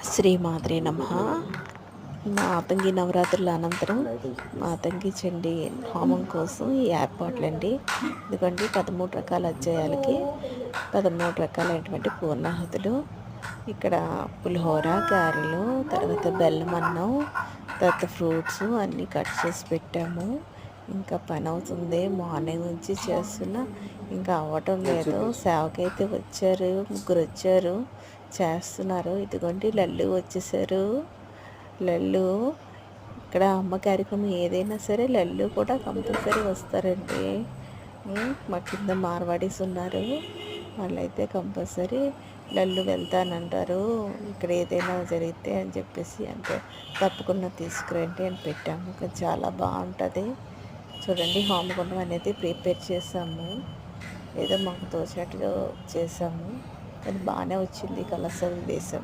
శ్రీమాత్రే నమః. మాతంగి నవరాత్రుల అనంతరం మాతంగి చండీ హోమం కోసం ఈ ఏర్పాట్లండి. ఎందుకంటే 13 రకాల అధ్యాయాలకి 13 రకాలైనటువంటి పూర్ణాహుతులు. ఇక్కడ పులిహోర, గారెలు, తర్వాత బెల్లం అన్నం, తర్వాత ఫ్రూట్స్ అన్నీ కట్ చేసి పెట్టాము. ఇంకా పని అవుతుంది, మార్నింగ్ నుంచి చేస్తున్నా, ఇంకా అవ్వటం లేదు. సేవకైతే వచ్చారు, ముగ్గురు వచ్చారు, చేస్తున్నారు. ఇదిగోండి లల్లు వచ్చేసారు. లల్లు ఇక్కడ అమ్మ కార్యక్రమం ఏదైనా సరే లల్లు కూడా కంపల్సరీ వస్తారండి. మా కింద మార్వాడీస్ ఉన్నారు, వాళ్ళైతే కంపల్సరీ లల్లు వెళ్తానంటారు ఇక్కడ ఏదైనా జరిగితే అని చెప్పేసి. అంటే తప్పకుండా తీసుకురండి అని పెట్టాము. ఇంకా చాలా బాగుంటుంది. చూడండి, హోమగుండం అనేది ప్రిపేర్ చేసాము, ఏదో మాకు తోచినట్టుగా చేసాము, అది బాగానే వచ్చింది. కలర్స్ అవి వేసాము.